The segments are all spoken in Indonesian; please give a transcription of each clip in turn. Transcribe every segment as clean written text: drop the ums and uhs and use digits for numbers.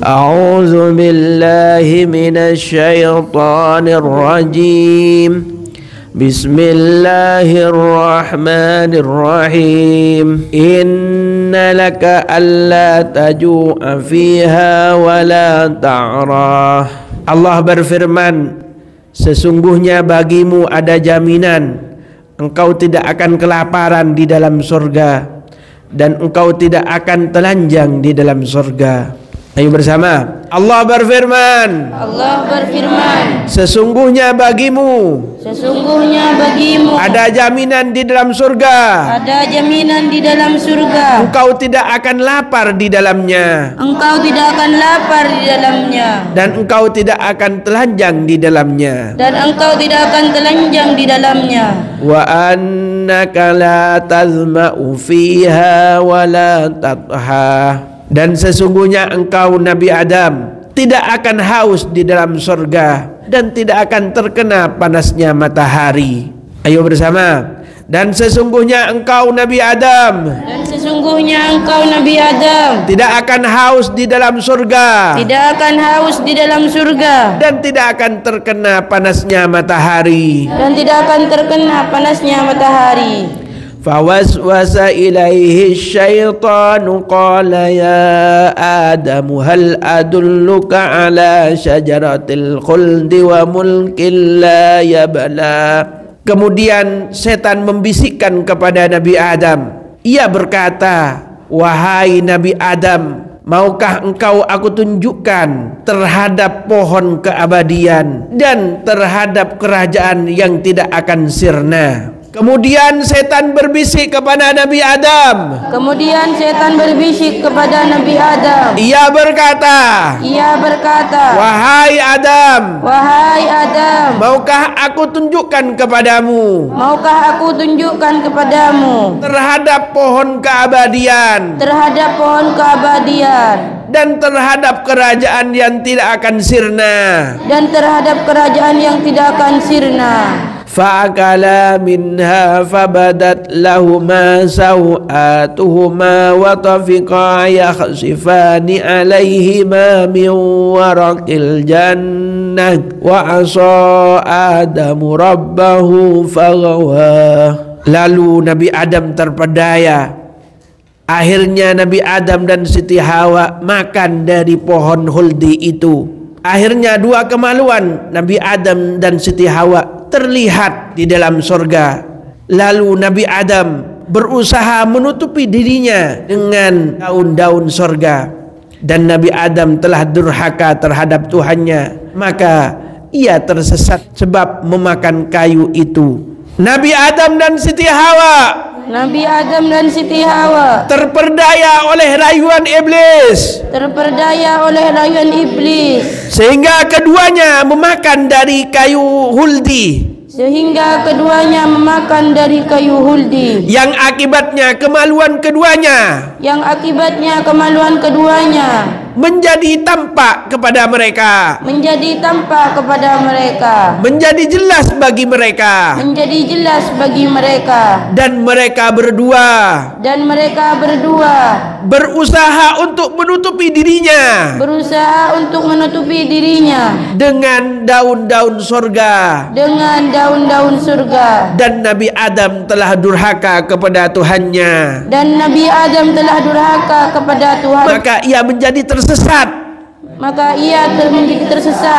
A'udzu billahi minasy syaithanir rajim. Bismillahirrahmanirrahim. Inna laka alla taju'a fiha wa la ta'rah. Allah berfirman, sesungguhnya bagimu ada jaminan engkau tidak akan kelaparan di dalam surga dan engkau tidak akan telanjang di dalam surga. Ayo bersama. Allah berfirman. Sesungguhnya bagimu ada jaminan di dalam surga. Engkau tidak akan lapar di dalamnya. Dan engkau tidak akan telanjang di dalamnya. Wa annaka la tazma'u fiha wa la tatha. Dan sesungguhnya engkau Nabi Adam tidak akan haus di dalam surga dan tidak akan terkena panasnya matahari. Ayo bersama. Dan sesungguhnya engkau Nabi Adam tidak akan haus di dalam surga dan tidak akan terkena panasnya matahari. Fawaswasa ilaihi syaitanu qala ya Adam hal adulluka ala syajaratil khuldi wa mulkin la yabla. Kemudian setan membisikkan kepada Nabi Adam. Ia berkata, wahai Nabi Adam, maukah engkau aku tunjukkan terhadap pohon keabadian dan terhadap kerajaan yang tidak akan sirna. Kemudian setan berbisik kepada Nabi Adam. Ia berkata, wahai Adam, maukah aku tunjukkan kepadamu terhadap pohon keabadian dan terhadap kerajaan yang tidak akan sirna. Fa'akala minha fabadat lahuma sawatuhuma wa tafiqa yakhsifani alaihima min waraqil jannah wa asa Adamu rabbahu faghawa. Lalu Nabi Adam terpedaya. Akhirnya Nabi Adam dan Siti Hawa makan dari pohon huldi itu. Akhirnya dua kemaluan Nabi Adam dan Siti Hawa terlihat di dalam surga. Lalu Nabi Adam berusaha menutupi dirinya dengan daun-daun surga. Dan Nabi Adam telah durhaka terhadap Tuhannya, maka ia tersesat sebab memakan kayu itu. Nabi Adam dan Siti Hawa terperdaya oleh rayuan iblis. Sehingga keduanya memakan dari kayu huldi. Yang akibatnya kemaluan keduanya menjadi tampak kepada mereka, menjadi jelas bagi mereka, dan mereka berdua berusaha untuk menutupi dirinya dengan daun-daun surga. Dan Nabi Adam telah durhaka kepada Tuhannya. Maka ia menjadi tersesat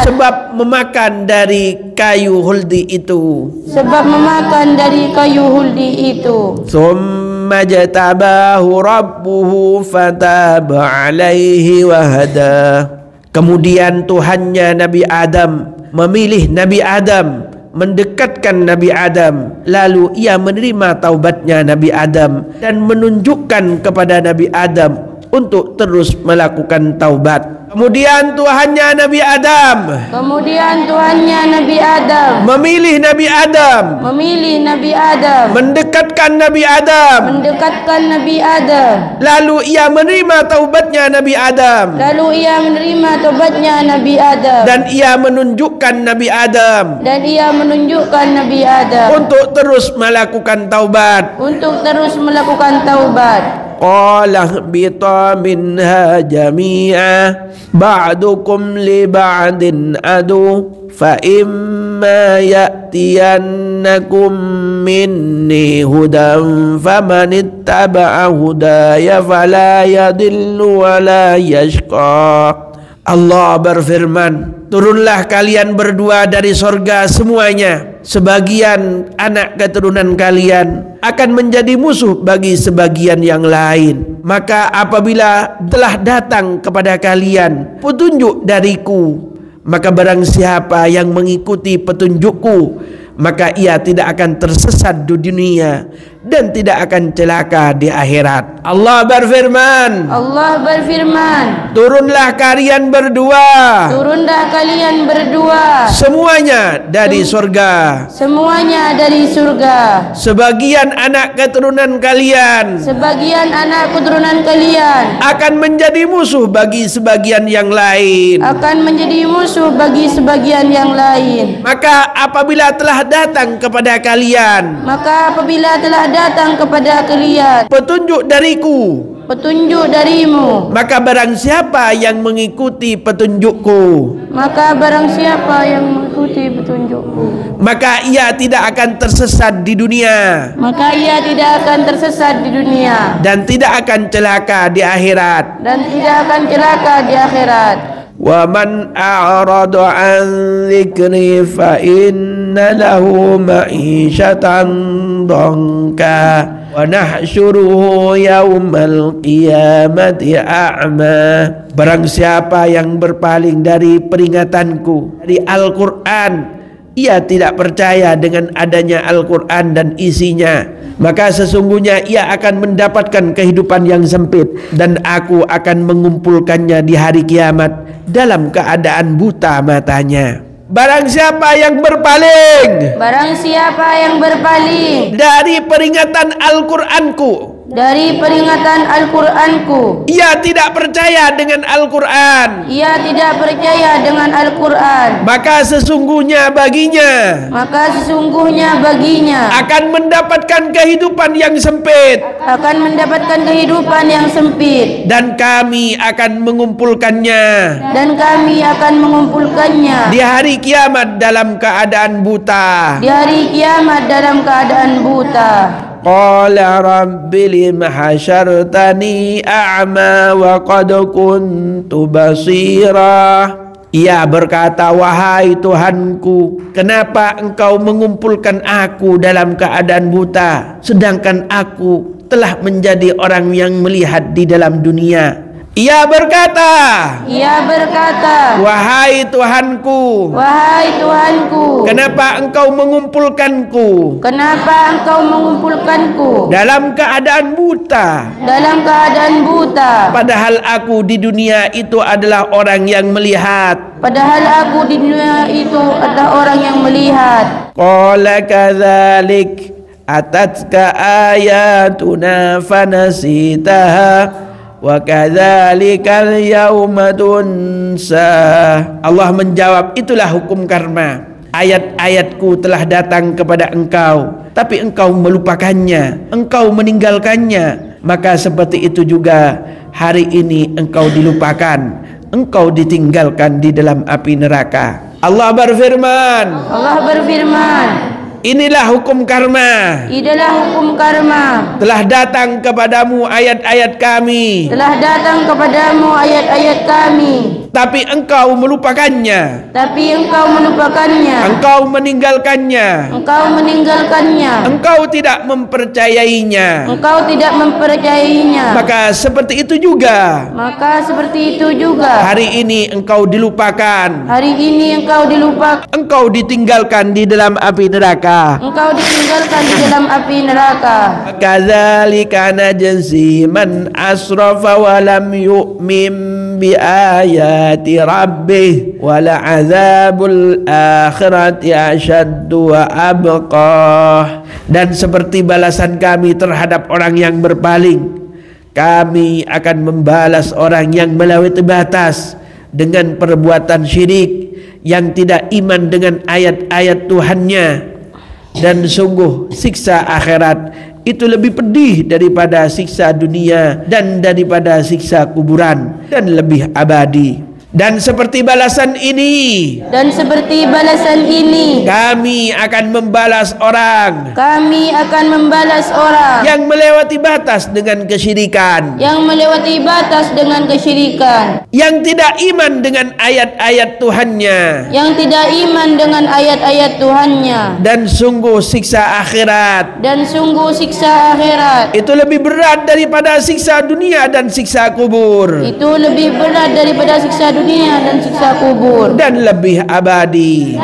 sebab memakan dari kayu huldi itu. Thumma jatabahu rabbuhu fataba alaihi wahada. Kemudian Tuhannya Nabi Adam memilih Nabi Adam, mendekatkan Nabi Adam, lalu ia menerima taubatnya Nabi Adam dan menunjukkan kepada Nabi Adam untuk terus melakukan taubat. Kemudian Tuhannya Nabi Adam memilih Nabi Adam, mendekatkan Nabi Adam, lalu ia menerima taubatnya Nabi Adam, dan ia menunjukkan Nabi Adam untuk terus melakukan taubat. qala ihbita minha jami'a ba'dukum li ba'din adu fa imma ya'tiyannakum minni hudan famanittaba'a hudaya fala yadillu wa la yashqa. Allah berfirman, turunlah kalian berdua dari sorga semuanya. Sebagian anak keturunan kalian akan menjadi musuh bagi sebagian yang lain. Maka apabila telah datang kepada kalian petunjuk dariku, maka barang siapa yang mengikuti petunjukku, maka ia tidak akan tersesat di dunia dan tidak akan celaka di akhirat. Allah berfirman, turunlah kalian berdua, semuanya dari surga, sebagian anak keturunan kalian akan menjadi musuh bagi sebagian yang lain. Maka apabila telah datang kepada kalian petunjuk darimu, maka barang siapa yang mengikuti petunjukku, maka ia tidak akan tersesat di dunia, dan tidak akan celaka di akhirat. Wa man a'rada an dzikri fa inna lahu ma'isyatan dhanka wa nahsyuruhu yaumal qiyamati a'ma. Barang siapa yang berpaling dari peringatanku, dari Al-Qur'an, ia tidak percaya dengan adanya Al-Quran dan isinya, maka sesungguhnya ia akan mendapatkan kehidupan yang sempit, dan aku akan mengumpulkannya di hari kiamat dalam keadaan buta matanya. Barang siapa yang berpaling dari peringatan Al-Qur'anku, ia tidak percaya dengan Al-Quran, maka sesungguhnya baginya akan mendapatkan kehidupan yang sempit, dan kami akan mengumpulkannya di hari kiamat dalam keadaan buta. Qala rabbi lima hasyartani a'ma wa qad kuntu basira. Ia berkata, wahai Tuhanku, kenapa engkau mengumpulkan aku dalam keadaan buta, sedangkan aku telah menjadi orang yang melihat di dalam dunia. Ia berkata, wahai Tuhanku, kenapa engkau mengumpulkanku dalam keadaan buta, padahal aku di dunia itu adalah orang yang melihat. Qala kadzalik atatka ayatuna fanasitaha wa kadzalikal yauma tunsa. Allah menjawab, itulah hukum karma. Ayat-ayatku telah datang kepada engkau, tapi engkau melupakannya, engkau meninggalkannya. Maka seperti itu juga hari ini engkau dilupakan, engkau ditinggalkan di dalam api neraka. Allah berfirman, inilah hukum karma. Telah datang kepadamu ayat-ayat kami, tapi engkau melupakannya, engkau meninggalkannya, engkau tidak mempercayainya. Maka seperti itu juga hari ini engkau dilupakan, engkau ditinggalkan di dalam api neraka. Kadzalika najzi man asrafa wa lam yu'min bi ayati rabbih wa la azabul akhirati asyaddu wa abqa. Dan seperti balasan kami terhadap orang yang berpaling, kami akan membalas orang yang melewati batas dengan perbuatan syirik, yang tidak iman dengan ayat-ayat Tuhannya. Dan sungguh siksa akhirat itu lebih pedih daripada siksa dunia dan daripada siksa kuburan, dan lebih abadi. Dan seperti balasan ini, kami akan membalas orang yang melewati batas dengan kesyirikan, yang tidak iman dengan ayat-ayat Tuhannya, dan sungguh siksa akhirat itu lebih berat daripada siksa dunia dan siksa kubur, dan lebih abadi.